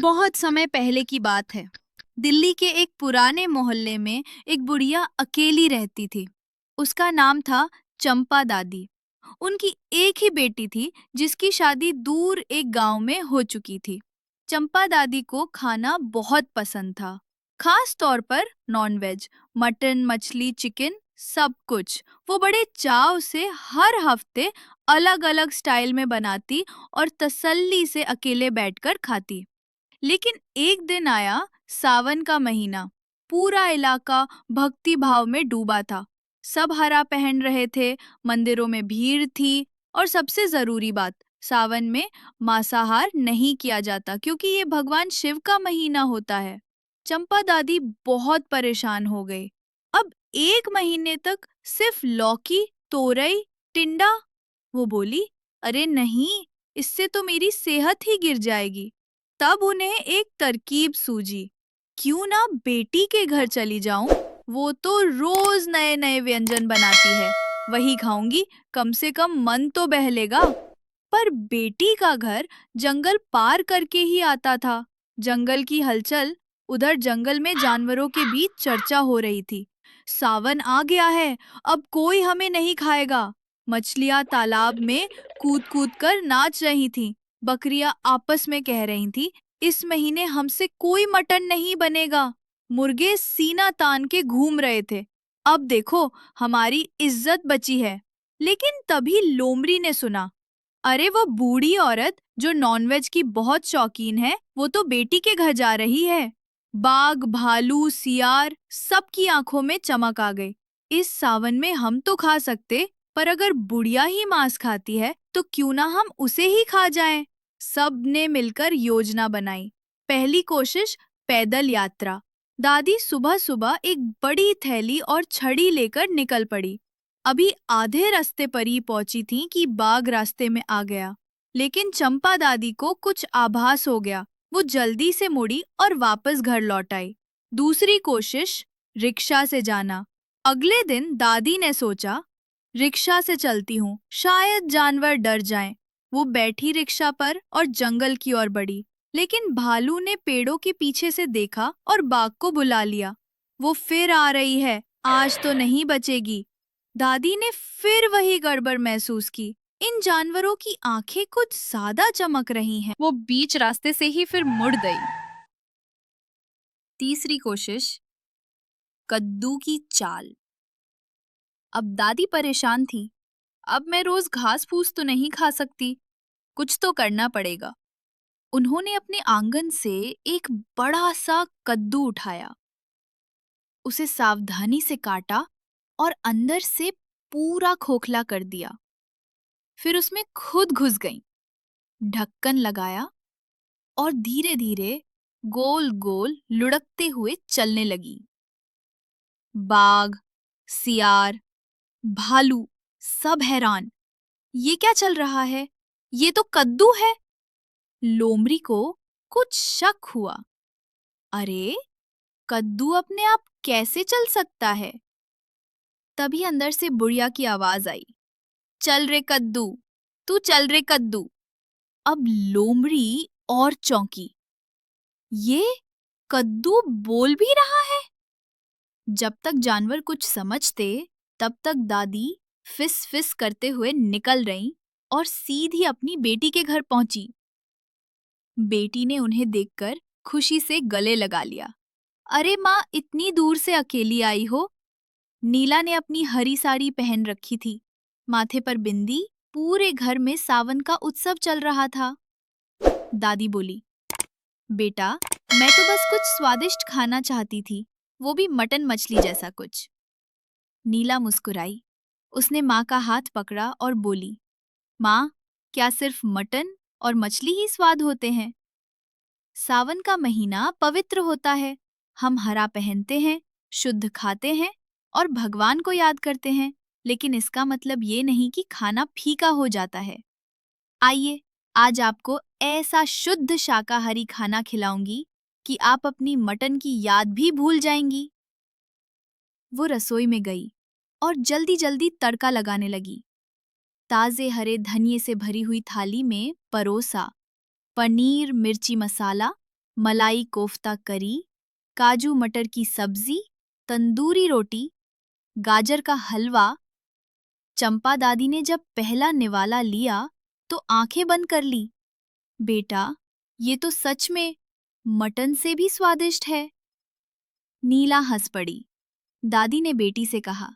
बहुत समय पहले की बात है। दिल्ली के एक पुराने मोहल्ले में एक बुढ़िया अकेली रहती थी। उसका नाम था चंपा दादी। उनकी एक ही बेटी थी जिसकी शादी दूर एक गांव में हो चुकी थी। चंपा दादी को खाना बहुत पसंद था, खास तौर पर नॉनवेज, मटन, मछली, चिकन, सब कुछ। वो बड़े चाव से हर हफ्ते अलग-अलग स्टाइल में बनाती और तसल्ली से अकेले बैठकर खाती। लेकिन एक दिन आया, सावन का महीना। पूरा इलाका भक्ति भाव में डूबा था। सब हरा पहन रहे थे, मंदिरों में भीड़ थी और सबसे जरूरी बात, सावन में मांसाहार नहीं किया जाता क्योंकि ये भगवान शिव का महीना होता है। चंपा दादी बहुत परेशान हो गई। अब एक महीने तक सिर्फ लौकी, तोरई, टिंडा। वो बोली, अरे नहीं, इससे तो मेरी सेहत ही गिर जाएगी। तब उन्हें एक तरकीब सूझी, क्यों ना बेटी के घर चली जाऊं। वो तो रोज नए नए व्यंजन बनाती है, वही खाऊंगी, कम से कम मन तो बहलेगा। पर बेटी का घर जंगल पार करके ही आता था। जंगल की हलचल, उधर जंगल में जानवरों के बीच चर्चा हो रही थी। सावन आ गया है, अब कोई हमें नहीं खाएगा। मछलियां तालाब में कूद कूद कर नाच रही थीं। बकरियां आपस में कह रही थीं, इस महीने हमसे कोई मटन नहीं बनेगा। मुर्गे सीना तान के घूम रहे थे, अब देखो हमारी इज्जत बची है। लेकिन तभी लोमड़ी ने सुना, अरे वो बूढ़ी औरत जो नॉनवेज की बहुत शौकीन है, वो तो बेटी के घर जा रही है। बाघ, भालू, सियार, सबकी आंखों में चमक आ गई। इस सावन में हम तो खा सकते, पर अगर बुढ़िया ही मांस खाती है तो क्यों ना हम उसे ही खा जाएं। सब ने मिलकर योजना बनाई। पहली कोशिश, पैदल यात्रा। दादी सुबह सुबह एक बड़ी थैली और छड़ी लेकर निकल पड़ी। अभी आधे रास्ते पर ही पहुंची थी कि बाघ रास्ते में आ गया। लेकिन चंपा दादी को कुछ आभास हो गया। वो जल्दी से मुड़ी और वापस घर लौट आई। दूसरी कोशिश, रिक्शा से जाना। अगले दिन दादी ने सोचा, रिक्शा से चलती हूँ, शायद जानवर डर जाएं। वो बैठी रिक्शा पर और जंगल की ओर बढ़ी। लेकिन भालू ने पेड़ों के पीछे से देखा और बाघ को बुला लिया। वो फिर आ रही है, आज तो नहीं बचेगी। दादी ने फिर वही गड़बड़ महसूस की। इन जानवरों की आंखें कुछ ज्यादा चमक रही हैं। वो बीच रास्ते से ही फिर मुड़ गई। तीसरी कोशिश, कद्दू की चाल। अब दादी परेशान थी। अब मैं रोज घास फूस तो नहीं खा सकती, कुछ तो करना पड़ेगा। उन्होंने अपने आंगन से एक बड़ा सा कद्दू उठाया, उसे सावधानी से काटा और अंदर से पूरा खोखला कर दिया। फिर उसमें खुद घुस गईं, ढक्कन लगाया और धीरे धीरे गोल गोल लुढ़कते हुए चलने लगी। बाघ, सियार, भालू, सब हैरान, ये क्या चल रहा है? ये तो कद्दू है। लोमड़ी को कुछ शक हुआ, अरे कद्दू अपने आप कैसे चल सकता है? तभी अंदर से बुढ़िया की आवाज आई, चल रे कद्दू, तू चल रे कद्दू। अब लोमड़ी और चौंकी, ये कद्दू बोल भी रहा है। जब तक जानवर कुछ समझते, तब तक दादी फिस फिस करते हुए निकल रही और सीधी अपनी बेटी के घर पहुंची। बेटी ने उन्हें देखकर खुशी से गले लगा लिया। अरे माँ, इतनी दूर से अकेली आई हो? नीला ने अपनी हरी साड़ी पहन रखी थी, माथे पर बिंदी। पूरे घर में सावन का उत्सव चल रहा था। दादी बोली, बेटा, मैं तो बस कुछ स्वादिष्ट खाना चाहती थी, वो भी मटन मछली जैसा कुछ। नीला मुस्कुराई। उसने माँ का हाथ पकड़ा और बोली, माँ, क्या सिर्फ मटन और मछली ही स्वाद होते हैं? सावन का महीना पवित्र होता है। हम हरा पहनते हैं, शुद्ध खाते हैं और भगवान को याद करते हैं। लेकिन इसका मतलब ये नहीं कि खाना फीका हो जाता है। आइए, आज आपको ऐसा शुद्ध शाकाहारी खाना खिलाऊंगी कि आप अपनी मटन की याद भी भूल जाएंगी। वो रसोई में गई और जल्दी जल्दी तड़का लगाने लगी। ताजे हरे धनिये से भरी हुई थाली में परोसा पनीर, मिर्ची मसाला, मलाई कोफ्ता करी, काजू मटर की सब्जी, तंदूरी रोटी, गाजर का हलवा। चंपा दादी ने जब पहला निवाला लिया तो आंखें बंद कर ली। बेटा, ये तो सच में मटन से भी स्वादिष्ट है। नीला हंस पड़ी। दादी ने बेटी से कहा,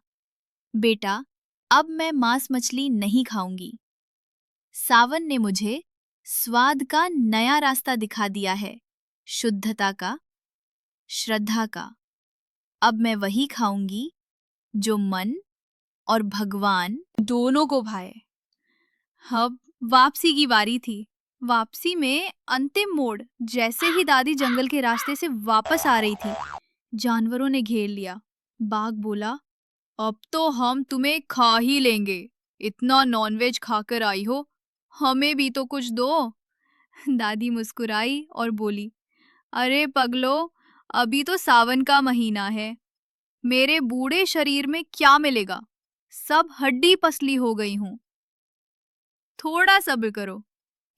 बेटा, अब मैं मांस मछली नहीं खाऊंगी। सावन ने मुझे स्वाद का नया रास्ता दिखा दिया है, शुद्धता का, श्रद्धा का। अब मैं वही खाऊंगी जो मन और भगवान दोनों को भाए। अब वापसी की बारी थी। वापसी में अंतिम मोड़। जैसे ही दादी जंगल के रास्ते से वापस आ रही थी, जानवरों ने घेर लिया। बाघ बोला, अब तो हम तुम्हें खा ही लेंगे। इतना नॉनवेज खाकर आई हो, हमें भी तो कुछ दो। दादी मुस्कुराई और बोली, अरे पगलो, अभी तो सावन का महीना है। मेरे बूढ़े शरीर में क्या मिलेगा? सब हड्डी पसली हो गई हूं। थोड़ा सब्र करो,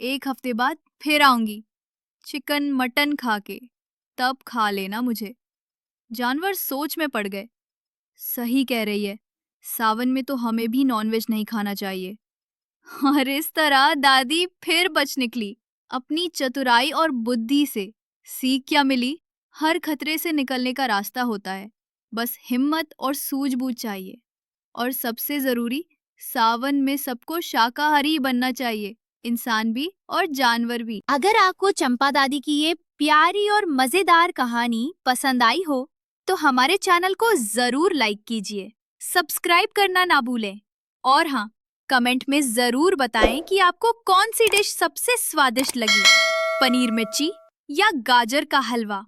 एक हफ्ते बाद फिर आऊंगी, चिकन मटन खा के। तब खा लेना मुझे। जानवर सोच में पड़ गए। सही कह रही है, सावन में तो हमें भी नॉनवेज नहीं खाना चाहिए। और इस तरह दादी फिर बच निकली। अपनी चतुराई और बुद्धि से सीख क्या मिली? हर खतरे से निकलने का रास्ता होता है, बस हिम्मत और सूझबूझ चाहिए। और सबसे जरूरी, सावन में सबको शाकाहारी बनना चाहिए, इंसान भी और जानवर भी। अगर आपको चंपा दादी की ये प्यारी और मजेदार कहानी पसंद आई हो तो हमारे चैनल को जरूर लाइक कीजिए, सब्सक्राइब करना ना भूलें। और हाँ, कमेंट में जरूर बताएं कि आपको कौन सी डिश सबसे स्वादिष्ट लगी, पनीर मिर्ची या गाजर का हलवा।